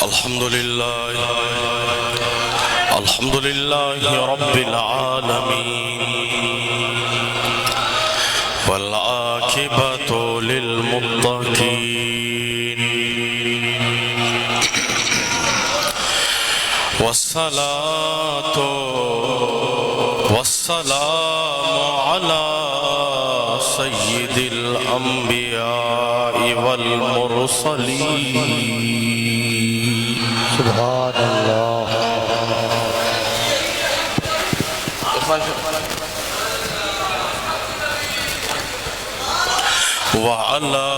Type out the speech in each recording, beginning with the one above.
الحمد لله رب العالمين والعاقبة للمتقين والصلاة والسلام على سيد الأنبياء والمرسلين سبحان الله وعلى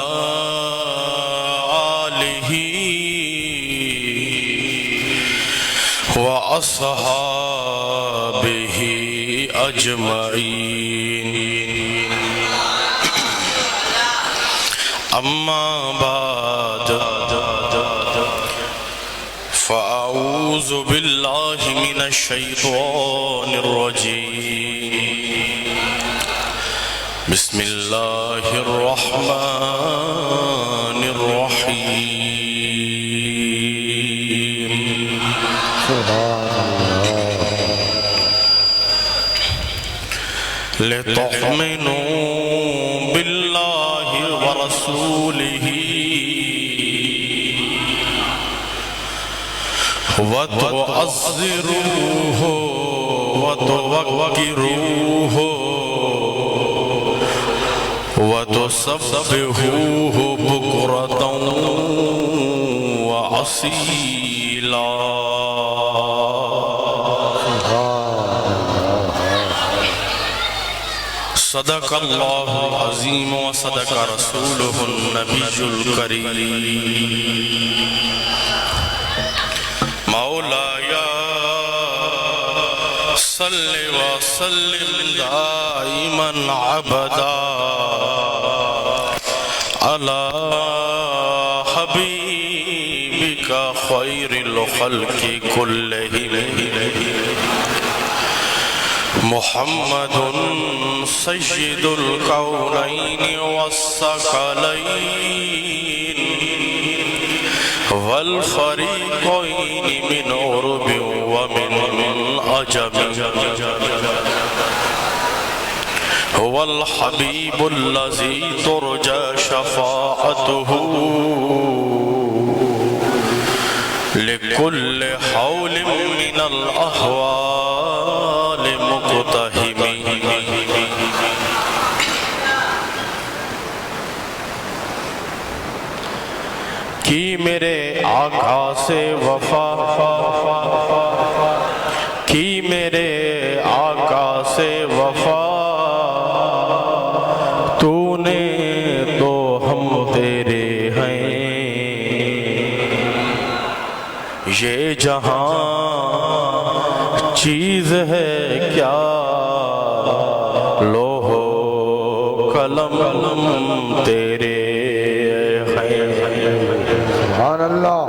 آله وأصحابه أجمعين أما بعد فأعوذ بالله من الشيطان الرجيم بسم الله الرحمن الرحيم لتؤمنوا بالله ورسوله وتعزروه وتوقروه وتسبحوه بكرة وأصيلا صدق الله العظيم وصدق رسوله النبي الكريم مولاي صل وسلم دائما عبدا على حبيبك خير الخلق كلهم محمد سيد الكونين والثقلين والفريقين من عرب ومن عجم هو الحبيب الذي ترجى شفاعته لكل حول من الأهوال مقتحم کی میرے آقا سے وفا کی میرے آقا سے وفا تو نے تو ہم تیرے ہیں یہ جہاں چیز ہے کیا لوح و قلم تیرے سبحان اللہ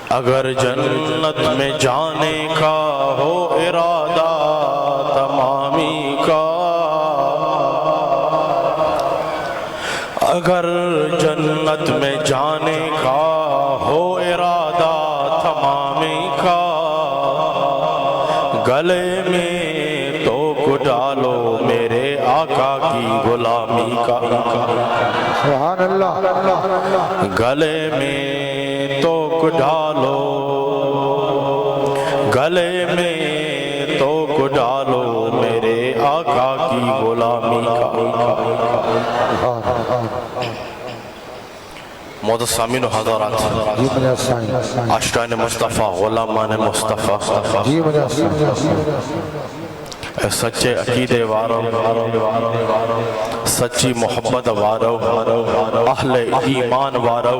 اگر جنت میں جانے کا ہو ارادہ تمامی کا اگر جنت میں جانے کا ہو ارادہ تمامی کا گلے میں توک ڈالو میرے آقا کی غلامی کا سبحان اللہ گلے میں توک ڈالو گلے میں توک ڈالو میرے آقا کی غلامی کا معزز سامعین و حضرات عاشقان مصطفیٰ غلامان مصطفیٰ سچے عقیدے وارو سچی محبت وارو اہل ایمان وارو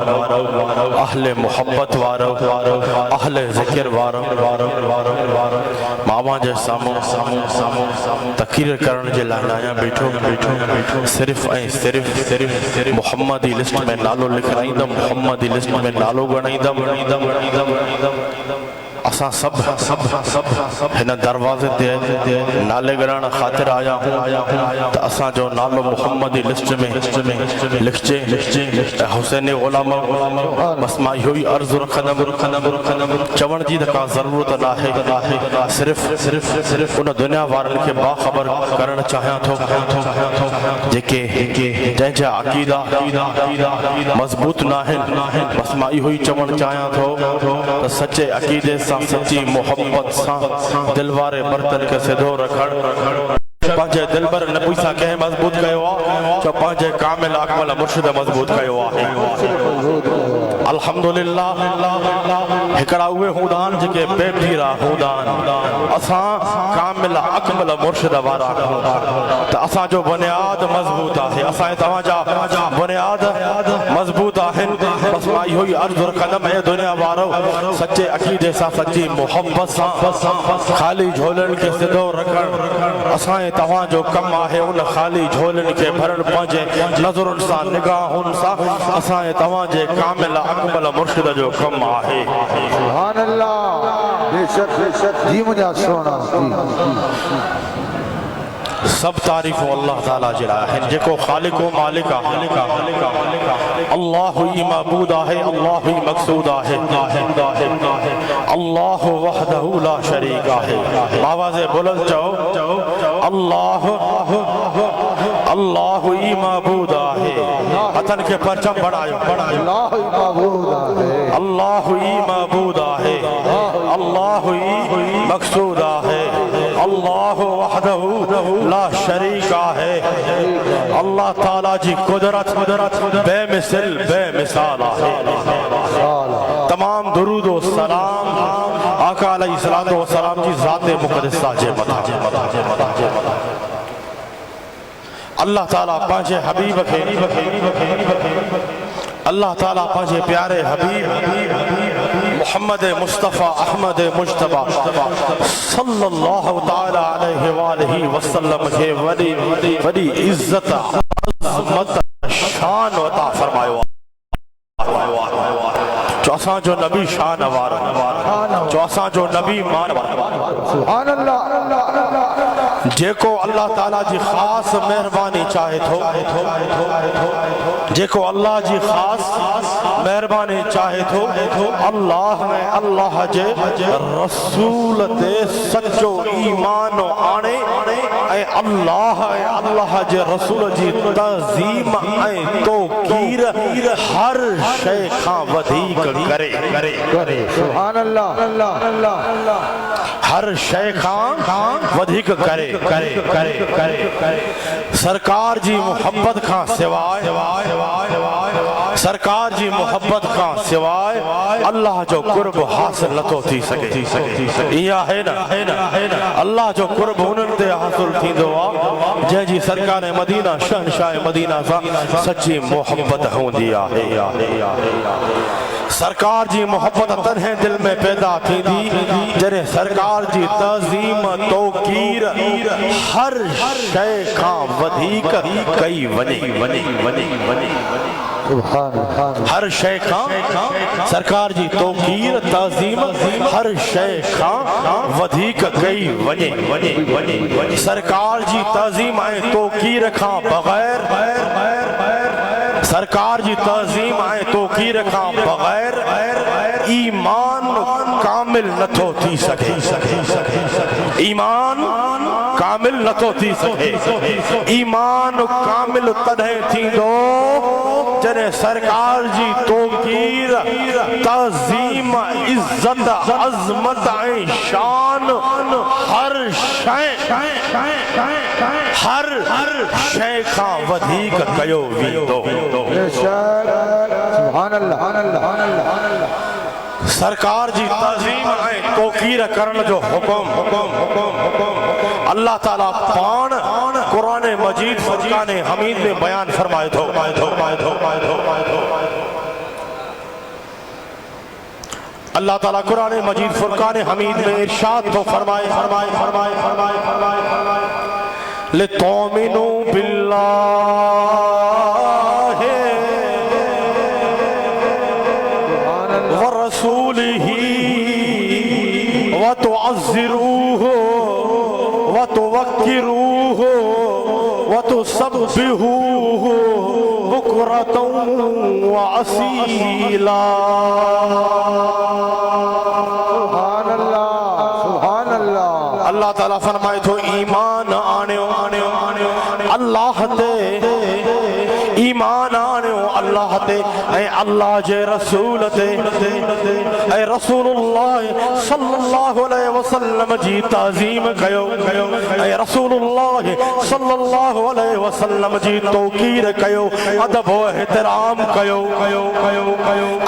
اہل محبت وارو اہل ذکر وارو ماما جے سامو تقریر کرن جے لائنایا بیٹھو صرف محمدی لسٹ میں نالو لکھنائی دا محمدی لسٹ میں نالو گنائی دا असां सब हिन दरवाज़े ते नाले ॻणण ख़ातिर आया हूं त असां जो नालो मुहम्मदी लिस्ट में लिखजे ऐं हुसैनी ग़ुलाम बस मां इहो ई अर्ज़ु रखंदुमि चवण जी त का ज़रूरत नाहे सिर्फ़ उन दुनिया वारनि खे बाख़बर करणु चाहियां थो जेके जंहिंजा अक़ीदा मज़बूत नाहिनि बस मां इहो ई चवणु चाहियां थो त सचे अक़ीदे सां सची मोहब्बत सां दिल वारे बर्तन खे सिधो रखणु पंहिंजे दिलबर नबी सां कंहिं मज़बूत कयो आहे जो पंहिंजे कामिल अकमल मुर्शिद मज़बूत कयो आहे अल्हम्दुलिल्लाह हिकिड़ा उहे हूंदा आहिनि जेके बेपीरा हूंदा आहिनि असां कामिल अकमल मुर्शिद वारा त असांजो बुनियाद मज़बूत आहे असां तव्हांजा बुनियाद मज़बूत आहिनि बस मां इहो ई अर्ज़ु रखंदुमि ऐं दुनिया वारो सचे अक़ीदे सां सची मोहब्बत सां ख़ाली झोलनि खे सिधो रखणु असां तव्हांजो कमु आहे उन ख़ाली झोलनि खे भरणु पंहिंजे नज़रुनि सां निगाहुनि सां असां तव्हांजे कामिल अकमल मुर्शिद जो कमु आहे सुभान अल्लाह बेशक जी मुंहिंजा सोना सब तारीफ़ूं अल्लाह ताला जे लाइ आहिनि जेको ख़ालिक़ व मालिक आहे अल्लाह ही मअबूद आहे अल्लाह ही मक़सूद आहे अल्लाह वहदहु ला शरीक आहे आवाज़े बुलंद चओ अल्लाह ही मअबूद आहे हथनि खे परचम बढ़ायो अल्लाह ही मअबूद आहे अल्लाह ही मक़सूद आहे अल्लाह वहदहु ला शरीक आहे अल्लाह ताला जी कुदरत बेमिसल बेमिसाल आहे तमाम दुरूद व सलाम आका अलैहिस्सलातु व सलाम जी ज़ात मुक़द्दसा जे मथा अल्लाह ताला पंहिंजे हबीब खे अल्लाह ताला पंहिंजे प्यारे हबीब मोहम्मद मुस्तफ़ा अहमद मुज्तबा सल्लल्लाहु ताला अलैहि वालैहि वसल्लम खे वॾी इज़्ज़त अज़मत शान अता फरमायो जो असांजो नबी शान वारो जो असांजो नबी मान वारो सुभान अल्लाह जेको अल्लाह ताला जी ख़ास मेहरबानी चाहे थो जेको अल्लाह जी ख़ास मेहरबानी चाहे थो अल्लाह में अल्लाह जे रसूल ते सच्चो ईमान आणे ऐं अल्लाह जे रसूल जी तज़ीम ऐं तौक़ीर हर शइ खां वधीक करे सुभान अल्लाह हर शइ खां वधीक करे सरकार जी मोहब्बत खां सिवाय सरकार जी मोहब्बत खां सिवाय अल्लाह जो कुर्ब हासिल नथो थी सके इहा है न अल्लाह जो कुर्ब उन्हनि ते हासिल थींदो आहे जंहिंजी सरकार मदीना शहनशाह मदीना सां सची मोहब्बत हूंदी आहे सरकार जी मोहब्बत तन्हे दिल में पैदा थींदी जॾहिं सरकार जी तज़ीम तौक़ीर हर शइ खां वधीक कई वञे हर शइ खां सरकार जी तौक़ीर तज़ीम हर शइ खां वधीक कई वञे सरकार जी तज़ीम ऐं तौक़ीर खां बग़ैर सरकार जी तज़ीम ऐं तौक़ीर खां बग़ैर ईमान कामिल नथो थी सके ईमान कामिल नथो थी सके ईमान कामिल तॾहिं थींदो जॾहिं सरकार जी तौक़ीर तज़ीम इज़्ज़त अज़मत ऐं शान हर शइ खां वधीक कयो वेंदो सुभान अल्लाह सरकार जी तज़ीम ऐं तौक़ीर करण जो हुकुम अल्लाह ताला पाण क़ुरान मजीद फुरक़ान हमीद में बयान फरमाए थो अल्लाह ताला कुरान मजीद फुरक़ान हमीद में इरशाद तो फरमाए लितुमिनु बिल्लाहि व रसूलिही وتعزروه وتوقروه وتسبحوه بكرة وأصيلا سبحان اللہ سبحان اللہ اللہ تعالیٰ فرمائے تو ایمان آنیو اللہ تے ایمان آنیو اللہ تے اے اللہ جے رسول تے اے رسول اللہ صلی اللہ علیہ وسلم جی تعظیم کیو اے رسول اللہ صلی اللہ علیہ وسلم جی توقیر کیو ادب و احترام کیو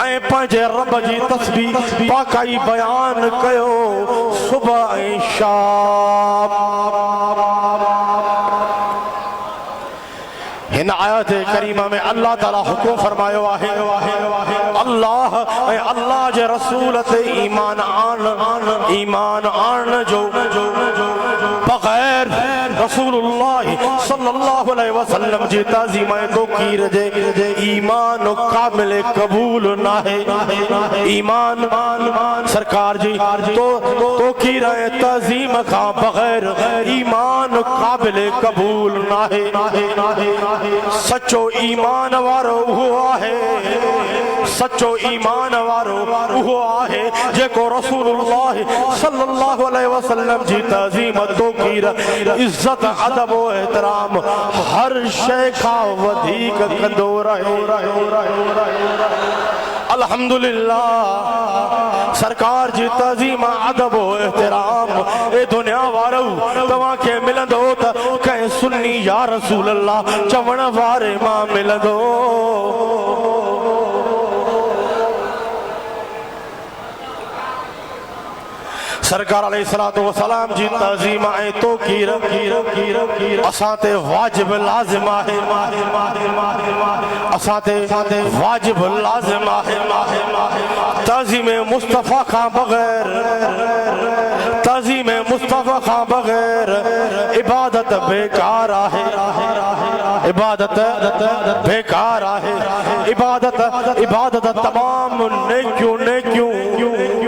اے پنجے رب جی تسبیح پاکائی بیان کیو صبح اے شام ان آیت کریمہ میں اللہ تعالیٰ حکم فرمایا ہے اللہ اے اللہ جے رسول تے ایمان آن جو بغیر رسول اللہ صلی اللہ علیہ وسلم جی تعظیم توقیر جے ایمان کامل قبول نہ ہے ایمان سرکار جی توقیر تعظیم کا بغیر ایمان قابل قبول نہ ہے سچو ایمان وارو ہوا ہے سچو ایمان وارو ہوا ہے جے کو رسول اللہ صلی اللہ علیہ وسلم جی تعظیم توقیر عزت ادب و احترام ہر شے کا ودھیک کندو رہے الحمدللہ سرکار جی تعظیم ادب و احترام اے دنیا وارو تواں کے ملندو تا کہیں سنی یا رسول اللہ چون وارے ماں ملندو سرکار علیہ السلام جی تعظیم آئے توقیر اساتے واجب لازم آئے اساتے واجب لازم آئے تعظیم مصطفیٰ خان بغیر تعظیم مصطفیٰ خان بغیر عبادت بیکار آئے عبادت بیکار آئے عبادت تمام نیکیوں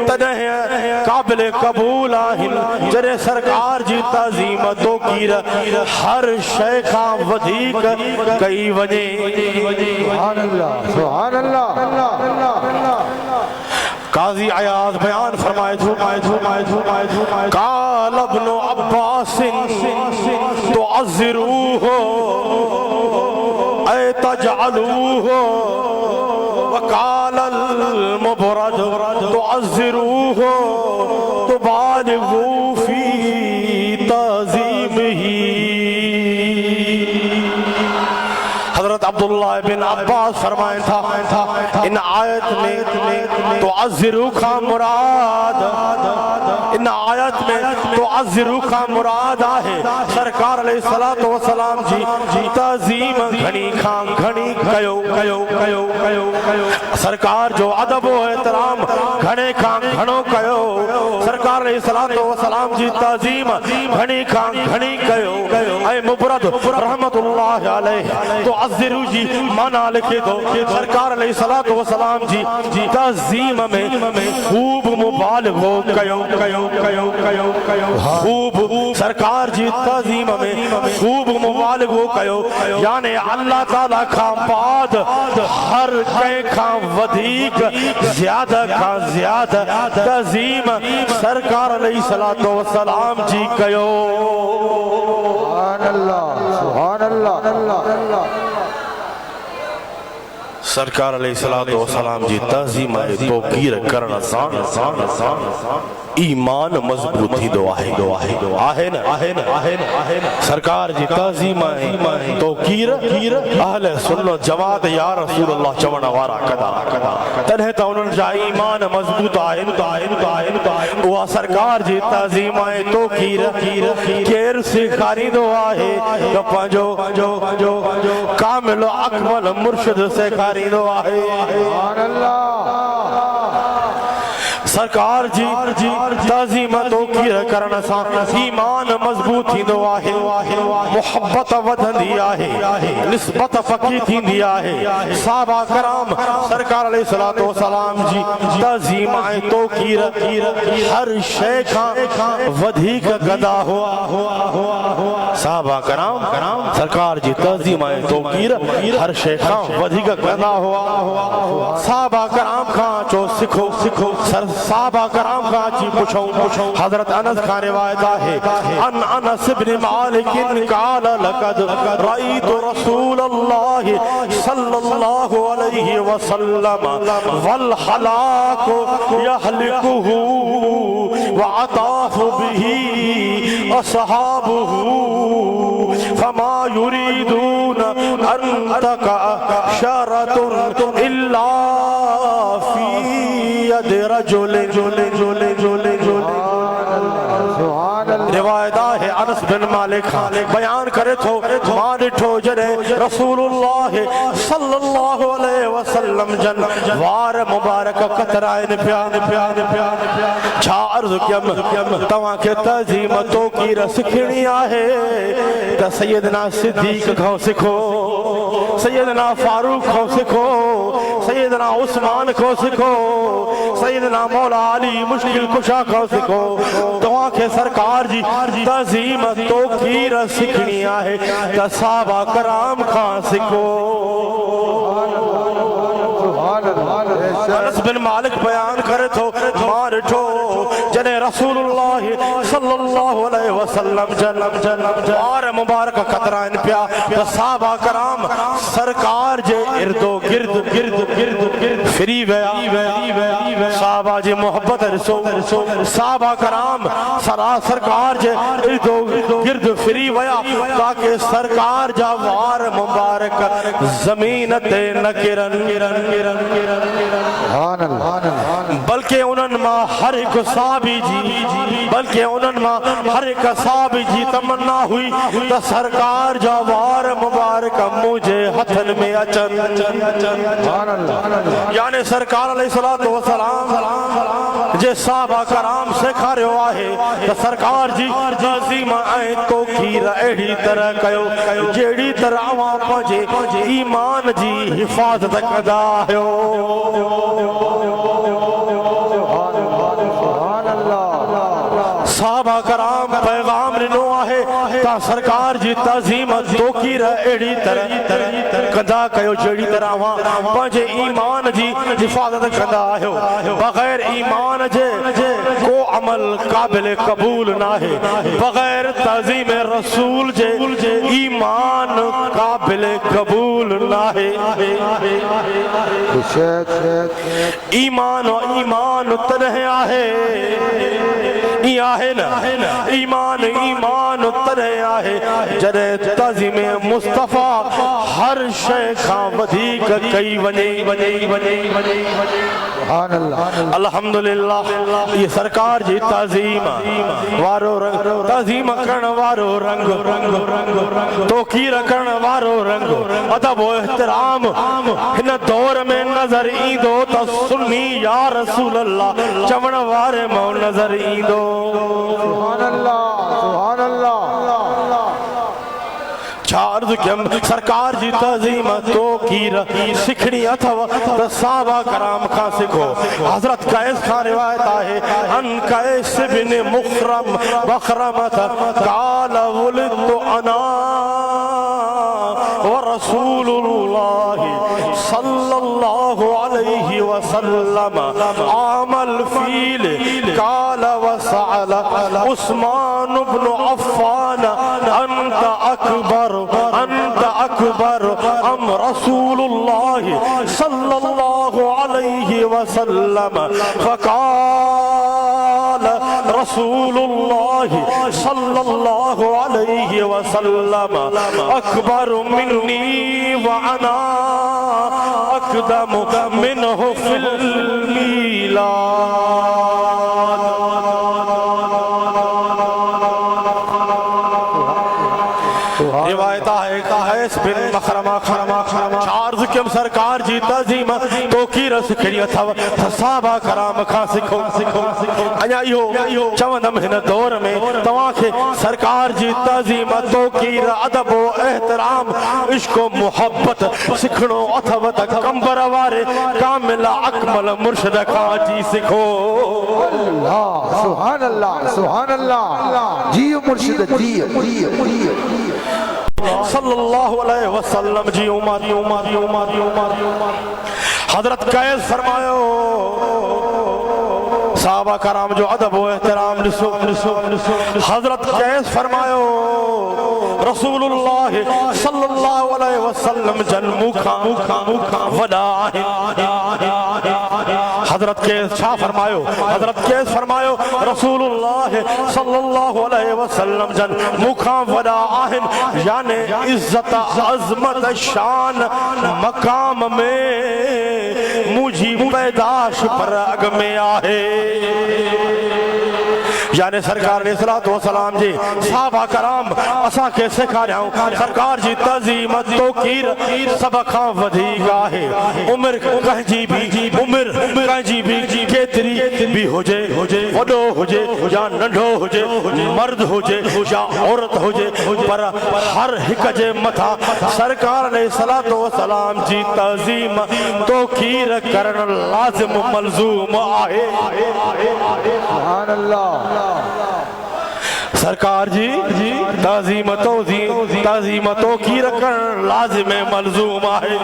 تنہیں قابل قبول آہن جرے سرکار جی تعظیم توقیر ہر شے کا ودھیک کئی وجے سبحان اللہ سبحان اللہ قاضی عیاض بیان فرمائے قال ابن عباس تعذروه اے تجعلوه وقال المبرد تعذروه تبالغوا في تعظیمه حضرت عبداللہ بن عباس فرمائیں تھا ان آیت میں تعذرو کا مراد ان آیت میں تعذرو کا مراد ہے سرکار علیہ السلام جی تعظیم گھنی خان گھنی کیو سرکار جو ادب و احترام گھنے خان گھنو کیو سرکار علیہ السلام جی تعظیم گھنی خان گھنی کیو اے مبرد رحمت اللہ علیہ تعذرو جی مانا لکھے دو سرکار علیہ السلام جی تعظیم میں خوب مبالغو کیو خوب سرکار جی تعظیم میں خوب مبالغو کیو یعنی اللہ تعالیٰ کا بعد ہر کئی کا ودھیک زیادہ کا زیادہ تعظیم سرکار علیہ السلام جی کیو سبحان اللہ سبحان اللہ سرکار علیہ السلام جی تعظیم توقیر کرنا ایمان مضبوط ہی دو آہے نا سرکار جی تعظیم توقیر اہل سنت جماعت یا رسول اللہ چون وارا کدا تنہیں تا انہوں جا ایمان مضبوط آہے وہ سرکار جی تعظیم توقیر کیر سکھاری دو آہے جو کامل اکمل مرشد سکھاری دو آہے सरकार जी ताज़ीम तौक़ीर करण सां ईमान मज़बूत थींदो आहे, मुहब्बत वधंदी आहे, निस्बत पकी थींदी आहे। साहबा कराम सरकार अलैहिस्सलातु वस्सलाम जी ताज़ीम ऐं तौक़ीर हर शइ खां वधीक कंदा हुआ। साहबा कराम सरकार जी ताज़ीम ऐं तौक़ीर हर शइ खां वधीक कंदा हुआ। साहबा कराम खां चो सिखो साहबा कराम खां अची पुछूं। हज़रत अनस खां रिवायत आहे अनस इब्न मालिक क़ाल लक़द रअयतु रसूलल्लाह सल्लल्लाहु अलैहि वसल्लम वल हलाकु यहलिकुहु व अताफु बिही असहाबुहु फमा युरीदून अन तका शरतुन इल्ला फी यद रजुल। रिवायत है अनस बिन मालिक बयान करे थो मां ॾिठो जॾहिं रसूलुल्लाह सल्लल्लाहु अलैहि वसल्लम जन वार मुबारक कतराइनि पिया। छा अर्ज़ कयमि तव्हांखे ताज़ीम तौक़ीर सिखणी आहे त सैयदना सिद्दीक़ खां सिखो, सैयदना फारूक खां सिखो, सैयदना उस्मान खां सिखो, सैयदना मौला अली मुश्किल कुशा खां सिखो। तव्हांखे सरकार जी ताज़ीम तौक़ीर सिखणी आहे त साहबा कराम खां सिखो। अनस बिन मालिक बयान करे थो मां ॾिठो जॾहिं रसूलुल्लाह सल्लल्लाहु अलैहि वसल्लम वार मुबारक कतराइनि पिया त साहबा कराम सरकार जे इर्दो गिर्द फिरी विया। साहबा जी मोहब्बत ॾिसो, साहबा कराम सरकार जे इर्दो गिर्द फिरी विया ताकि सरकार जा वार मुबारक ज़मीन ते न किरनि, बल्कि उन्हनि मां हर हिकु साहबी जी तमन्ना हुई त सरकार जा वार मुबारक मुंहिंजे हथनि में अचनि। यानी सरकार अलैहिस्सलातु वस्सलाम जे साहबा कराम सेखारियो आहे त सरकार जी ताज़ीम ऐं तौक़ीर अहिड़ी तरह कयो जहिड़ी तरह अवां पंहिंजे ईमान जी हिफ़ाज़त कंदा आहियो। साहबा कराम पैगाम ॾिनो आहे त सरकार जी ताज़ीम तौक़ीर अहिड़ी तरह कंदा कयो जहिड़ी तरह पंहिंजे ईमान जी हिफ़ाज़त कंदा आहियो। बग़ैर ईमान जे को अमल क़ाबिल क़बूल न आहे, बग़ैर ताज़ीम रसूल जे ईमान क़ाबिल क़बूल न आहे। ईमान तॾहिं आहे आहे न ईमान तॾहिं आहे जॾहिं ताज़ीम मुस्तफ़ा हर शइ खां वधीक कई वञे। अल्हम्दुलिल्लाह ये सरकार जी ताज़ीम वारो रंग, ताज़ीम करण वारो रंग, तौक़ीर करण वारो रंग, अदब व एहतराम हिन दौर में नज़र ईंदो त सुन्नी या रसूल अल्लाह चवण वारे मां नज़र ईंदो। छा अर्ज़ कयमि सरकार जी ताज़ीम तौक़ीर सिखणी अथव त साहबा कराम खां सिखो। हज़रत कैस खां रिवायत आहे अन कैस बिन मुख़रम बखरमत क़ाल वुलिदतु अना व रसूलुल्लाह सल्लल्लाहु अलैहि वसल्लम आमल फील क़ाल वसअल उस्मान इब्न अफ़्फ़ान अंत अकबर अम रसूलुल्लाह सल्लल्लाहु अलैहि वसल्लम फ़क़ाल रसूलुल्लाह सल्लल्लाहु अलैहि वसल्लम अकबर मिन्नी व अना अक़दम मिन्हु फिल मीलाद। रिवायत है बिन मखरमा खरमा खरमा अर्ज़ कयमि सरकार जी तज़ीम तोक़ीर सिखणी अथव सहाबा कराम खां सिखो अञा इहो चवंदमि हिन दौर में तव्हांखे सरकार जी तज़ीम तोक़ीर अदब एहतराम इश्क मोहब्बत सिखणो अथव त कंबर वारे कामिल अकमल मुर्शिद खां अची सिखो अल्लाह सुभान अल्लाह जी मुर्शिद जी सल्लल्लाहु अलैहि वसल्लम जी उमर हजरत कैद फरमायो साहबा कराम जो अदब व एहतराम ॾिसो हजरत कैद फरमायो रसूलुल्लाह सल्लल्लाहु अलैहि वसल्लम जन मुखा वॾा हजरत कैद छा फरमायो हजरत कैद फरमायो रसूलुल्लाह सल्लल्लाहु अलैहि वसल्लम जन मुखा वॾा आहिनि याने इज्जत अज़मत शान मकाम में मुझी पैदाश पर अग में आहे याने सरकार ने सलातो सलाम जी साहबा कराम असा के सिखारियाऊं सरकार जी तज़ीम तोक़ीर सब खां वधीक आहे उम्र कंहिंजी भी केतिरी भी हुजे वॾो हुजे या नंढो हुजे मर्द हुजे या औरत हुजे पर हर हिक जे मथा सरकार ने सलातो सलाम जी तज़ीम तोक़ीर करण लाज़िम मलज़ूम आहे सुभान अल्लाह सरकार जी तज़ीम तोक़ीर करण लाज़िम मलज़ूम आहे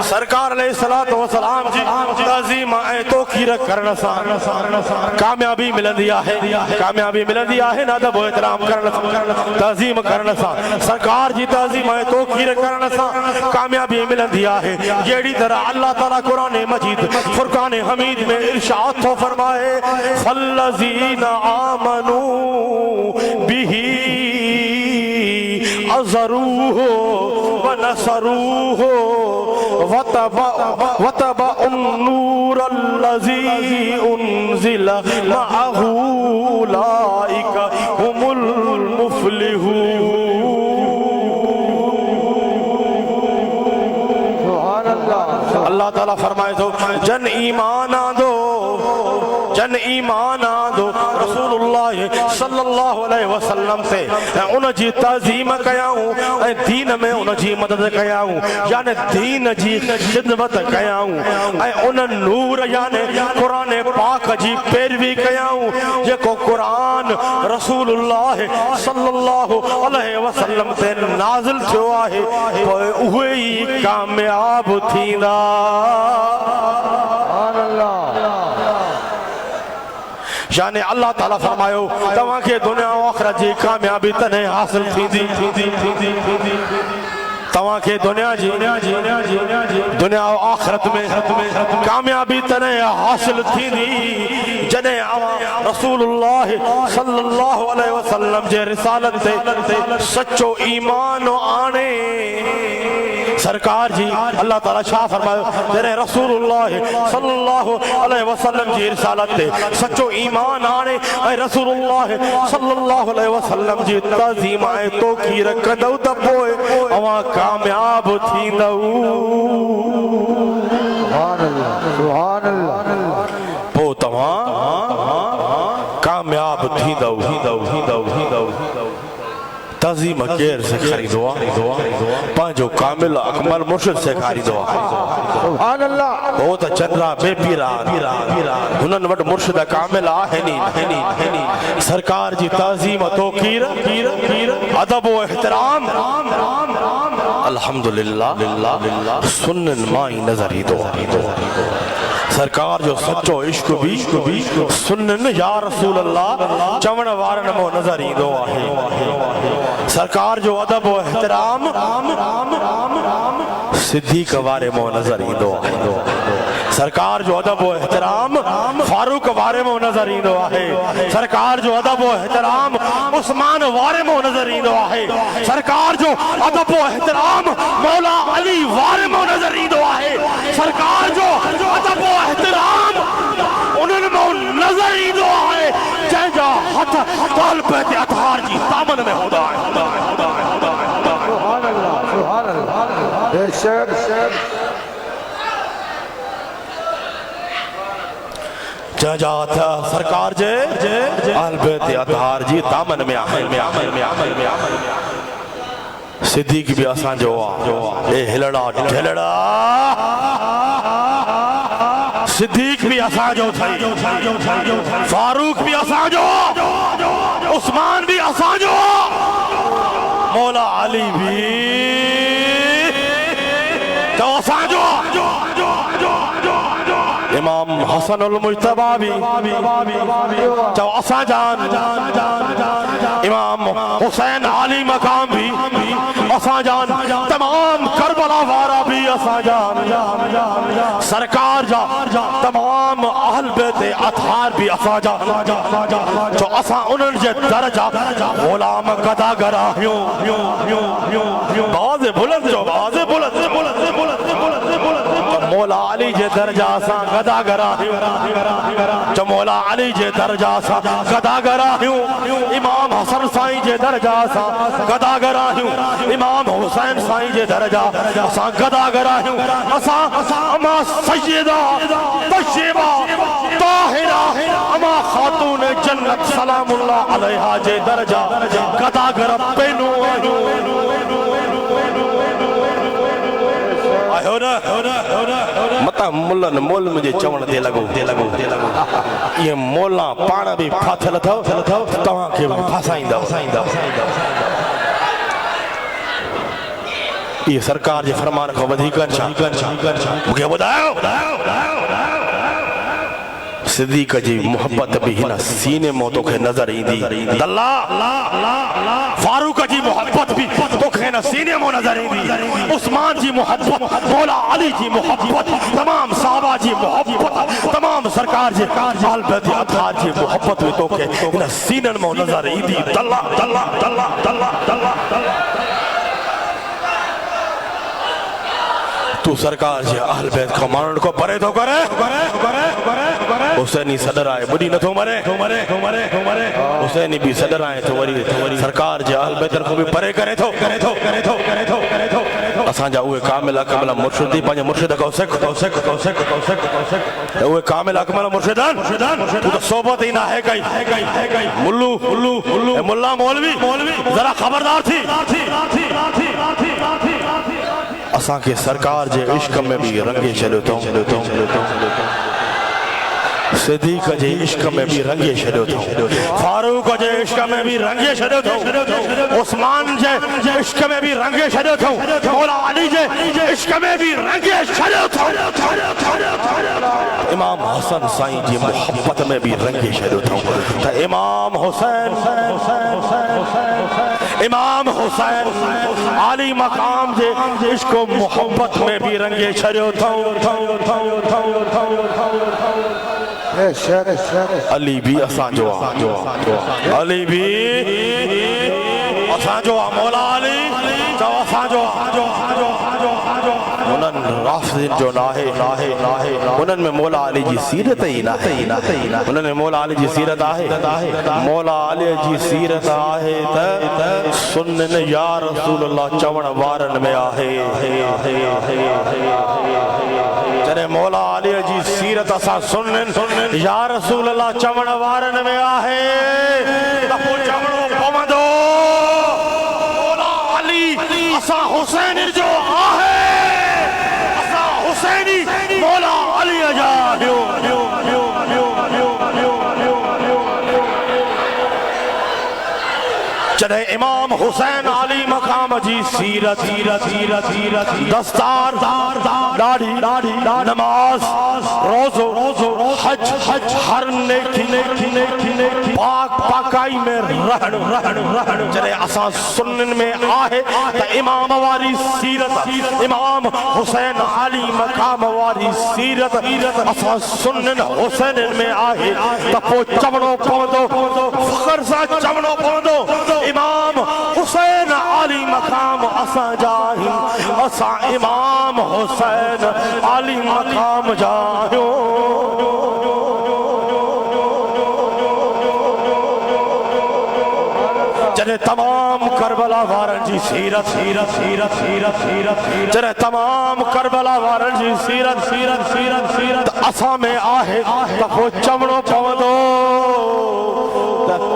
सरकार अलैहि सलातो व सलाम जी तज़ीम ऐं तोक़ीर करण सां कामयाबी मिलंदी आहे न अदब एहतराम करण तज़ीम करण सां सरकार जी तज़ीम ऐं तोक़ीर करण सां कामयाबी मिलंदी आहे जहिड़ी तरह अल्लाह ताला क़ुरान मजीद फुरक़ान हमीद में इरशाद थो फरमाए फल्लज़ीना आमनू बिही अज़रूहु व नसरूहु वतबअ नूर अल्लज़ी उन्ज़िला मअहू उलाइका हुमुल मुफ़्लिहून सुभान अल्लाह अल्लाह ताला फरमाए थो जन ईमान आंदो रसूलुल्लाह सल्लल्लाहु अलैहि वसल्लम से उन जी तज़ीम कयाऊं ऐं दीन में उन जी मदद कयाऊं याने दीन जी खिदमत कयाऊं ऐं उन नूर याने क़ुरान पाक जी पैरवी कयाऊं जेको क़ुरान रसूलुल्लाह सल्लल्लाहु अलैहि वसल्लम ते नाज़िल थियो आहे पोइ उहे ई कामयाब थींदा सुभान अल्लाह याने अल्लाह ताला फरमायो तव्हांखे दुनिया ऐं आख़िरत जी कामयाबी तॾहिं हासिल थींदी तव्हांखे दुनिया ऐं आख़िरत में कामयाबी तॾहिं हासिल थींदी जॾहिं अवां रसूलुल्लाह सल्लल्लाहु अलैहि वसल्लम जे रिसालत ते सच्चो ईमान आणे सरकार जी अल्लाह ताला छा फरमायो जॾहिं रसूलुल्लाह सल्लल्लाहु अलैहि वसल्लम जी रिसालत ते सच्चो ईमान आणे ऐं रसूलुल्लाह सल्लल्लाहु अलैहि वसल्लम जी तज़ीम ऐं तोक़ीर कंदव त पोइ अवां कामयाब थींदव सुभान अल्लाह पोइ तव्हां कामयाब थींदव तज़ीम केर सेखारींदो आहे पंहिंजो कामिल अकमल मुर्शिद सेखारींदो आहे सुभान अल्लाह हो त चंद्रा बेपीरा हुननि वटि मुर्शिद कामिल आहिनि सरकार जी तज़ीम तोक़ीर अदब व एहतराम अल्हम्दुलिल्लाह सुन्नन मां ई नज़र ईंदो आहे सरकार जो सच्चो इश्क भी सुन्नन या रसूल अल्लाह चवण वारनि मां नज़र ईंदो आहे सरकार जो अदब व एहतराम सिद्दीक़ वारे मां नज़र ईंदो आहे सरकार जो अदब व एहतराम फारूक वारे मां नज़र ईंदो आहे सरकार जो अदब व एहतराम उस्मान वारे मां नज़र ईंदो आहे सरकार जो अदब व एहतराम मौला अली वारे मां नज़र ईंदो आहे सरकार जो अदब व एहतराम उन्हनि मां नज़र ईंदो आहे जंहिंजा हथ क़ल्ब ते अतहार जी दामन में हूंदा आहिनि सुभान अल्लाह बेशक जाता सरकार जे अहल बैत अतहार जी दामन में आहे सिद्दीक भी असां जो ए हिलड़ा ढिलड़ा सिद्दीक भी असां जो थई फारूक भी असां जो उस्मान भी असां जो मौला अली भी तो असां जो इमाम हसन उल मुज्तबा भी तो असां जान इमाम हुसैन अली मकाम भी असां जान तमाम करबला वारा भी असां जान सरकार जा तमाम अहल बैत अतहार भी असां जान तो असां उन्हनि जे दर्जा गुलाम गदागर आहियूं बाज़ बुलंद जो बाज़ बुलंद मौला अली जे दर्जा असां गदागर आहियूं जो मौला अली जे दर्जा असां गदागर आहियूं इमाम हसन साईं जे दर्जा असां गदागर आहियूं इमाम हुसैन साईं जे दर्जा असां गदागर आहियूं असां अमा सैयदा तय्यबा ताहिरा अमा खातून जन्नत सलामुल्लाह अलैहा जे दर्जा गदागर पैनू आहियूं मता मुल्लन मोल मुझे चवण दे लगो ये मोला पाण भी फाथल थव तवां के फसाइंदा ये सरकार जे फरमान को वधीक मुखे बुधायो सिद्दीक जी मोहब्बत भी हिन सीने में तोखे नजर ईंदी अल्लाह फारूक जी मोहब्बत भी तोखे हिन सीने में नजर ईंदी उस्मान जी मोहब्बत मौला अली जी मोहब्बत तमाम साहबा जी मोहब्बत तमाम सरकार जे अहल बैत अतहार जी मोहब्बत भी तोखे हिन सीनन में नजर ईंदी अल्लाह तू सरकार जे अहल बैत को मानण को परे तो करे हुसैनी सदर आए बुढ़ी न तो मरे हुसैनी भी सदर आए तो वरी सरकार जे अहल बैत को भी परे करे तो असां जा उहे कामिल अकमल मुर्शिदी पंहिंजे मुर्शिद को सिख उहे कामिल अकमल मुर्शिदान तू तो सोबत ही ना है कई मुल्लू मुल्ला मौलवी जरा खबरदार थी असां के सरकार जे इश्क में भी रंगे छॾियो अथऊं सिद्दीक जे इश्क में भी रंगे छॾियो अथऊं फारूक जे इश्क में भी रंगे छॾियो अथऊं उस्मान जे इश्क में भी रंगे छॾियो अथऊं मौला अली जे इश्क में भी रंगे छॾियो अथऊं इमाम हसन साईं जी मोहब्बत में भी रंगे छॾियो अथऊं त इमाम हुसैन आली मकाम जे इश्क मोहब्बत में भी रंगे छॾियो अथऊं अली भी असां जो अली भी असां जो मौला अली चओ असां जो उन्हनि राफ़िदिन जो नाहे उन्हनि में मौला अली जी सीरत ही नाहे उन्हनि में मौला अली जी सीरत आहे मौला अली जी सीरत आहे त सुनन या रसूल अल्लाह चवण वारन में आहे जॾहिं मौला अली जी सीरत असां सुनन या रसूल अल्लाह चवण वारन में आहे त पोइ चवणो पवंदो मौला अली असां हुसैन जो आहे हुसैनी मौला अली जा जॾहिं इमाम हुसैन अली मकाम जी सीरत दस्तार दाढ़ी नमाज रोज़ो हज हर नेकी पाक पाकाई में रहण जॾहिं असां सुन्नन में आहे त इमाम वारी सीरत इमाम हुसैन अली मकाम वारी सीरत असां सुन्नन हुसैन में आहे त पोइ चवणो पवंदो फ़ख्र सां चवणो पवंदो इमाम हुसैन अली मकाम असां जा असां इमाम हुसैन अली मकाम जा जॾहिं तमाम करबला करबला वारन जी सीरत सीरत सीरत सीरत सीरत जरे तमाम करबला वारन जी सीरत सीरत सीरत सीरत असा में आहे त पो चवणो पवंदो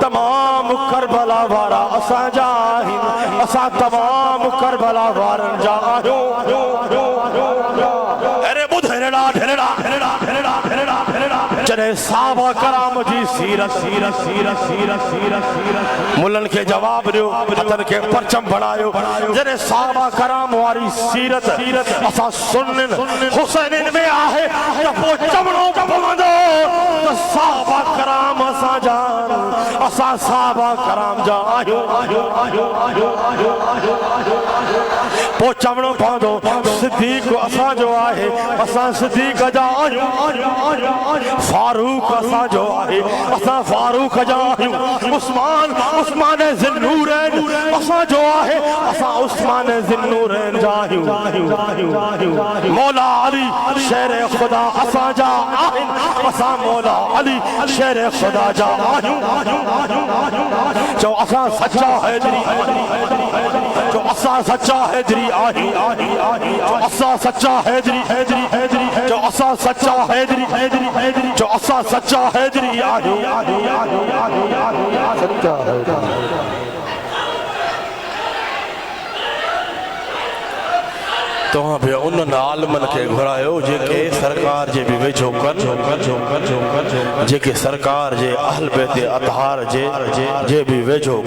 तमाम करबला वारा असा जा आहिनि असा तमाम करबला वारन जा आहियूं अरे ॿुध हेड़ा हेड़ा हेड़ा हेड़ा हेड़ा हेड़ा जॾहिं साहबा कराम जी सीरत सीरत सीरत सीरत सीरत सीरत मुल्लन के जवाब ॾियो हथनि खे परचम बणायो जॾहिं साहबा कराम वारी सीरत सीरत असां सुन्नन हुसैनिन में आहे त पोइ चवणो पवंदो त साहबा कराम असां जा असां साहबा कराम जा आहियूं पोइ चवणो पवंदो सिद्दीक़ असांजो आहे असां सिद्दीक़ जा आहियूं फारूक असां जो आहे असां फारूक जा आहियूं उस्मान ज़िन्नूरैन असां जो आहे असां उस्मान ज़िन्नूरैन जा आहियूं मौला अली शेर खुदा असां जा आहिनि असां मौला अली शेर खुदा जा आहियूं जो असां सच्चा हैदरी जो असां सच्चा हैदरी आहियूं जो असां सच्चा हैदरी हैदरी हैदरी जो असां सच्चा हैदरी हैदरी हैदरी जो असां सच्चा हैदरी आहियूं सच्चा हैदरी तव्हां बि उन्हनि आलमनि खे घुरायो जेके सरकार जे बि वेझो कनि जेके सरकार जे अहल बैत अतहार जे बि वेझो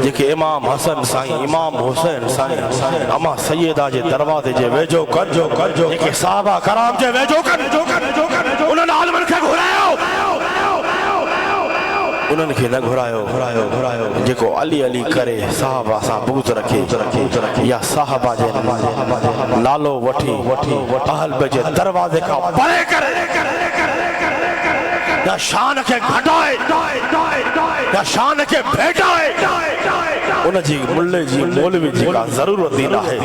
जेके इमाम हसन साईं इमाम हुसैन साईं अमा सैयदा जे दरवाज़े जे वेझो कनि जेके साहबा कराम जे वेझो कनि उन्हनि आलमनि खे घुरायो उन्हनि खे न घुरायो जेको अली अली करे साहबा सां बुग़्ज़ रखे या साहबा जे नालो वठी अहल बैत जे दरवाज़े खां परे करे या शान खे घटाए या शान खे भेटाए उन जी मुल्ले जी मौलवी जी का ज़रूरत ई नाहे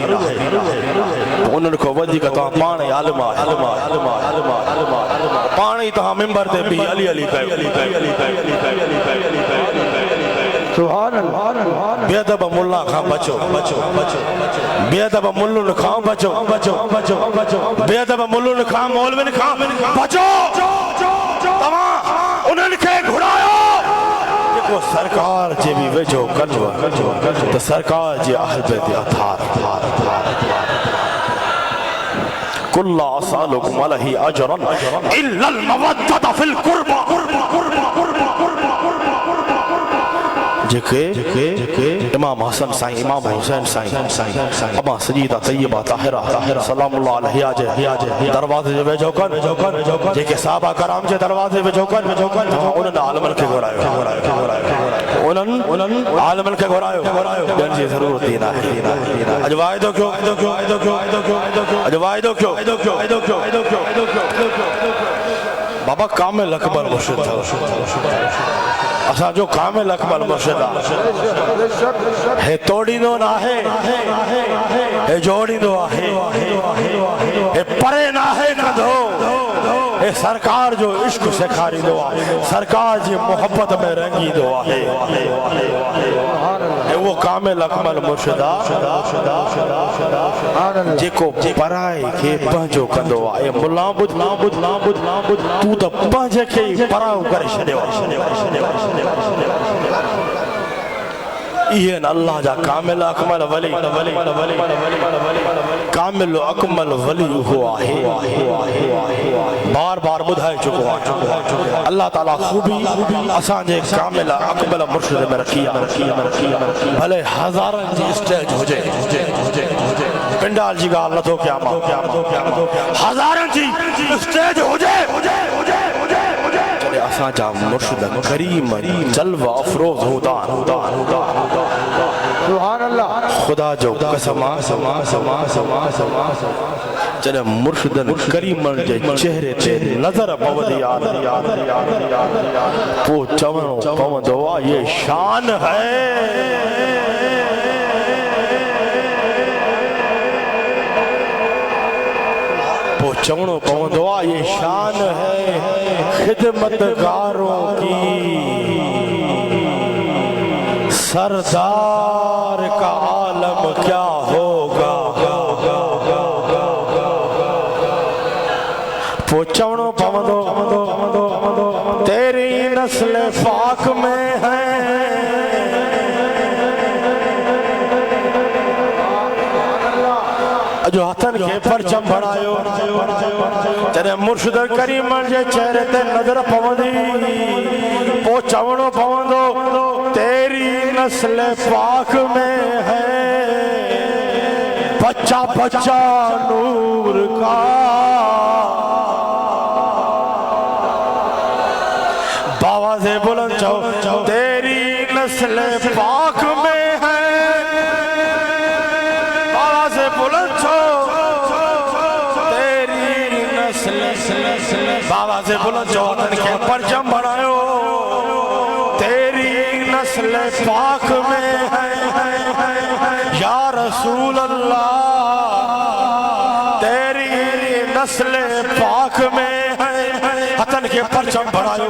उन्हनि खां वधीक तव्हां पाण ई आलिम पाण ई तव्हां मिंबर ते बि अली अली कयो सुभान अल्लाह बेअदब मुल्ला खां बचो बेअदब मुल्लुनि खां बचो बेअदब मुल्लुनि खां मौलविन खां बचो तव्हां उन्हनि खे घुरायो जेको सरकार जे बि वेझो कनि त सरकार जे अहल बैत अतहार कुल्ला असालुकुम अलैहि अजरन इल्लल मवद्दत फिल कुर्बा जेके इमाम हसन साईं इमाम हुसैन साईं अमा सजीदा तय्यबा ताहिरा सलामुल्लाह अलैहा जे दरवाज़े जे वेझो कनि जेके साहबा कराम जे दरवाज़े वेझो कनि उन्हनि आलमनि खे घुरायो उन्हनि आलमनि खे घुरायो ॿियनि जी ज़रूरत ई नाहे अॼु वाइदो कयो अॼु वाइदो कयो बाबा कामिल अकबर मुर्शिद असांजो कामिल अकबर मुर्शिद हे तोड़ींदो न आहे हे जोड़ींदो आहे हे परे न आहे कंदो हे सरकार जो इश्क सेखारींदो आहे सरकार जी मोहब्बत में रंगींदो आहे हे वो कामिल अकबर मुर्शिद जेको पराए खे पंहिंजो कंदो आहे मुल्ला ॿुध तूं त पंहिंजे खे ई परायो करे छॾियो इहे अल्लाह जा कामिल अकमल वली कामिल अकमल वली उहो आहे बार बार ॿुधाए चुको आहे अल्लाह ताला ख़ूबी असांजे कामिल अकमल मुर्शिद में रखी आहे भले हज़ारनि जी स्टेज हुजे पिंडाल जी ॻाल्हि नथो कयां हज़ारनि जी स्टेज हुजे असांजा मुर्शिद करीम जलवा अफरोज़ सुभान अल्लाह खुदा जो कसम जॾहिं मुर्शिदनि करीमनि जे चेहरे ते नज़र पवंदी आहे पोइ चवणो पवंदो आहे ये शान है चवणो पवंदो आहे ये शान है खिदमतगारों की सरदार का आलम क्या होगा पोचवणो पवंदो तेरी नस्ल पाक में है जो हथन के परचम बढ़ायो तेरे मुर्शिद करीम जे चेहरे ते नजर पवंदी पोचवणो पवंदो तेरी नस्ल पाक में है बच्चा बच्चा नूर का बाबा से बुलंद जाओ तेरी नस्ल पाक में है बाबा से बुलंद जाओ तेरी नस्ल बाबा से बुलंद जाओ के परचम बनायो तेरी नस्ल पाक में है या रसूल अल्लाह तेरी नस्ल पाक में है हथन के परचम बढ़ायो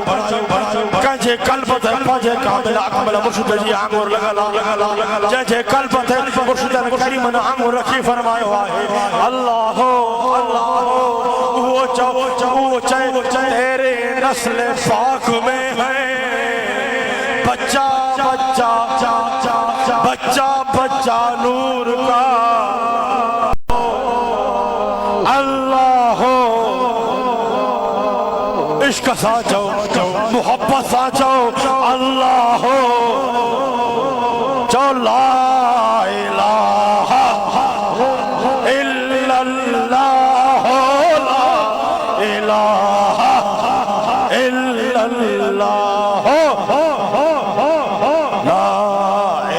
कंजे कल्ब ते पंजे कामिल अकमल मुर्शिद जी आंगुर लगा जंजे कल्ब ते मुर्शिद करीम ने आंगुर रखी फरमायो आहे अल्लाह वो चाहे तेरे नस्ल पाक में है बच्चा बच्चा बच्चा बच्चा नूर का अल्लाह इश्क साचो मोहब्बत साचो अल्लाह जो ला इलाहा इल्लल्लाह ला इलाहा इल्लल्लाह ला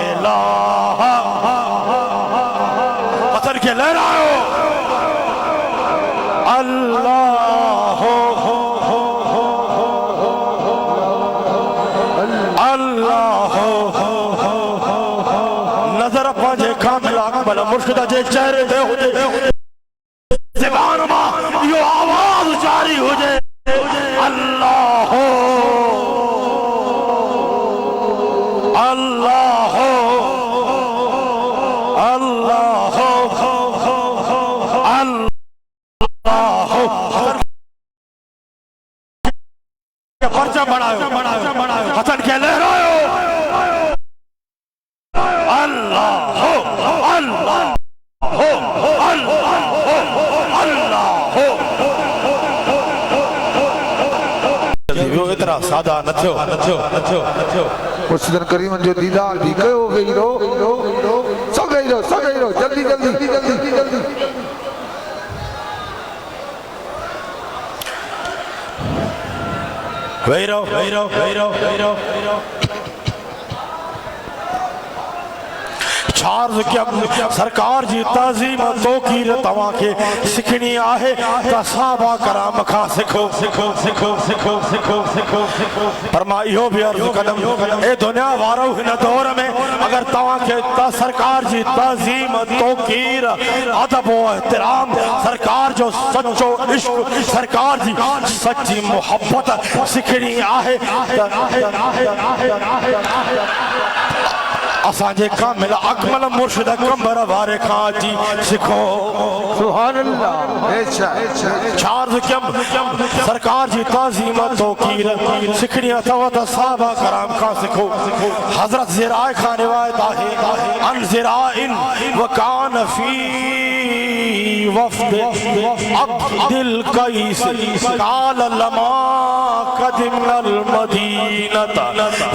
इलाहा पत्थर के लहराओ अल्लाह नजर पाजे कामिल अकमल मुर्शिद जे चेहरे ते हुजे ज़बान मां यो आवाज जारी हुजे अल्लाह अल्लाह अल्लाह अल्लाह परचम बढ़ायो हसन के लहरायो अल्लाह अल्लाह अल्लाह इतना सादा न थियो मुर्शिद करीम जो दीदार भी कयो वेरो सगैरो जल्दी वेरो सरकार जी ताज़ीम तोकीर तवा के सिखनी आहे त साहबा कराम खां सिखो फरमा इहो भी अर्ज़ कदम ए दुनिया वारो हिन दौर में अगर तवा के सरकार जी ताज़ीम तोकीर अदब व एहतराम सरकार जो सच्चो इश्क सरकार जी सच्ची मोहब्बत सिखनी आहे असांजे कामिल अकमल मुर्शिद कंबर वारे खां जी सिखो सुभान अल्लाह चार्ज कम सरकार जी ताज़ीम तोकीर सिखनी अथवा त साहबा कराम खां सिखो हजरत ज़िराए खां रिवायत आहे अन ज़िराइन व कान फी वफ़द अब्दिल कैस काल लमा कदिमना अल मदीनत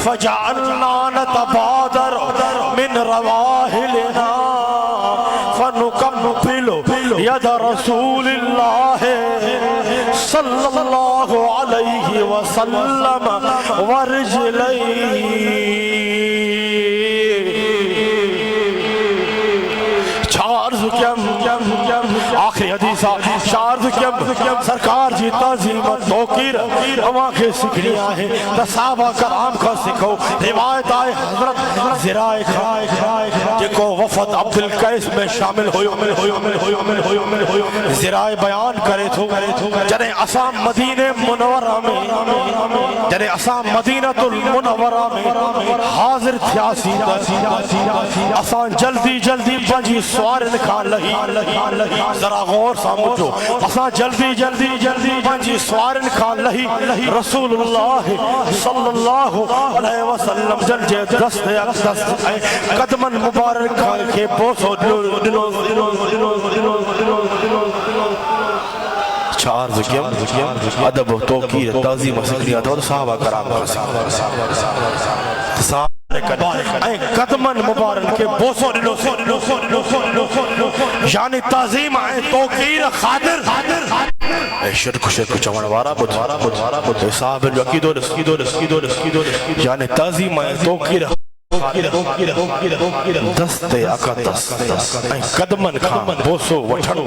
फजअलना नतबादर من رواحلنا فنقبل يد رسول الله صلى الله عليه وسلم ورجليه आखिरी हदीसा शार्द कब सरकार जी ताज़ीम तौकीर अवां के सिखणिया है त सहाबा कराम का सिखो रिवायत आए हजरत ज़राए खाए जेको वफद अब्दुल कैस में शामिल होयो ज़राए बयान करे थो जने असां मदीने मुनव्वरा में जने असां मदीनतुल मुनव्वरा में हाजिर थियासी असां जल्दी जल्दी पंजी सवारन खां लही जरा गौर सां ॿुधो असां जल्दी पंजी सवारन खां लही रसूलुल्लाह सल्लल्लाहु अलैहि वसल्लम जल जे दस्त अक़दस ऐं कदमन मुबारक के बोसो दिनो चार ज़िक्र अदब तौकीर ताज़ीम सिखरिया तो सहाबा कराम कदमन मुबारक के बोसो दिनो यानी ताज़ीम ऐं तौकीर खातिर शिरक चवण वारा बुध साहब जो अकीदो यानी ताज़ीम ऐं तौकीर दस्ते अक़दस ऐं कदमन खां बोसो वठणो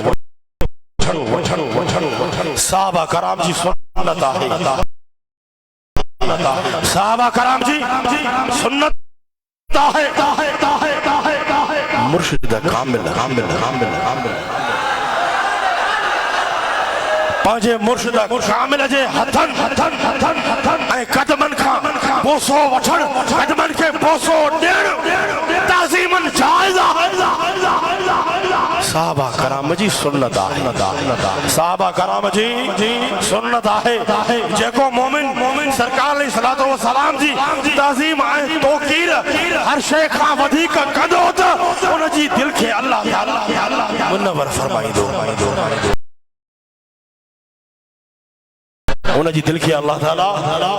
साहबा कराम जी सुन्नत आहे साहबा कराम जी सुन्नत आहे मुर्शिद कामिल पंहिंजे मुर्शिद कामिल जे हथन ऐं कदमन खां बोसो वठण कदमन खे बोसो ॾियण ताज़ीमन जाइज़ आहे साहबा कराम जी सुन्नत आहे साहबा कराम जी सुन्नत आहे जेको मोमिन सरकार अलैहिस्सलातु व सलाम जी ताज़ीम ऐं तौकीर हर शइ खां वधीक कंदो त उन जी दिलि खे अल्लाह ताला मुनव्वर फरमाईंदो उन जी दिलि खे अल्लाह ताला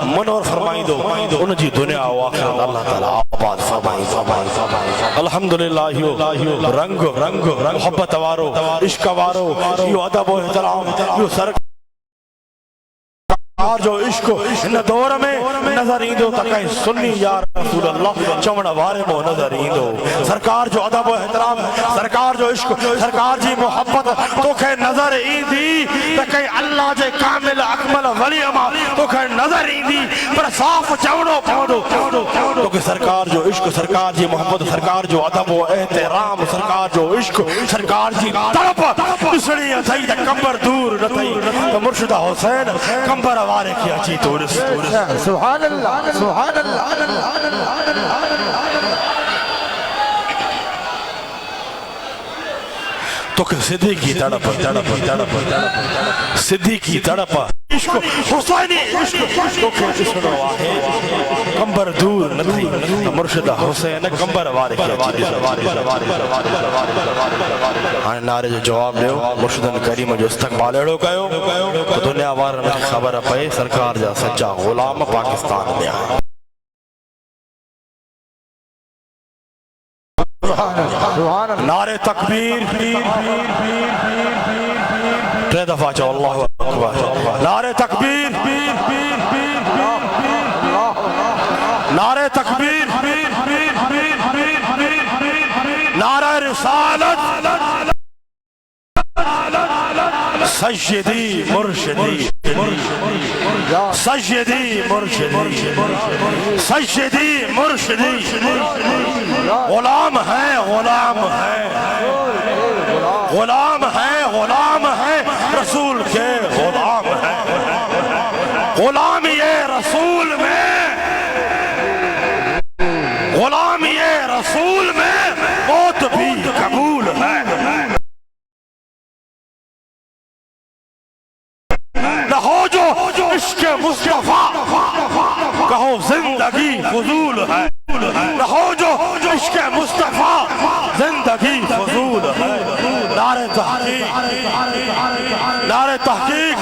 मुनव्वर फरमाईंदो उन जी दुनिया व आखिरत अल्लाह ताला आबाद फरमाईंदो अल्हम्दुलिल्लाह इहो रंग मोहब्बत वारो इश्क वारो इहो अदब व एहतराम इहो सरकार जो इश्क इन दौर में नजर ईंदो त कहीं सुन्नी या रसूल अल्लाह चवण वारे मो नजर ईंदो सरकार जो अदब व एहतराम सरकार जो इश्क सरकार जी मोहब्बत तोखे नजर ईंदी त कहीं अल्लाह जे कामिल अकमल वली अमा तोखे नजर ईंदी पर साफ़ चवणो पवंदो तोखे सरकार जो इश्क सरकार जी मोहब्बत सरकार जो अदब व एहतराम सरकार जो इश्क सरकार जी तड़प ॾिसणी अथई त कंबर दूर न थई त मुर्शिद हुसैन कंबर वारे खे अची तोड़िस सुभान अल्लाह सुभान अल्लाह तोखे सिद्धी की तड़प सिद्धी की तड़प इश्क हुसैनी इश्क तोखे ॾिसणो आहे कंबर दूर न थी मुर्शिद हुसैन कंबर वारे खे अची हाणे नारे जो जवाब ॾियो मुर्शिदन करीम जो इस्तक़बाल अहिड़ो कयो त दुनिया वारनि खे ख़बर पए सरकार जा सच्चा ग़ुलाम पाकिस्तान में आहिनि नारे तकबीर टे दफा चो अल्लाहु अकबर नारे तकबीर नारे तकबीर नारे रिसालत सय्यदी मुर्शिदी सय्यदी मुर्शिदी सय्यदी मुर्शिदी गुलाम है रसूल के गुलाम है गुलाम ये रसूल में मौत भी कबूल है न हो जो इश्क मुस्तफा कहो जिंदगी फजूल है न हो जो इश्क मुस्तफा जिंदगी फजूल है नारे तहकीक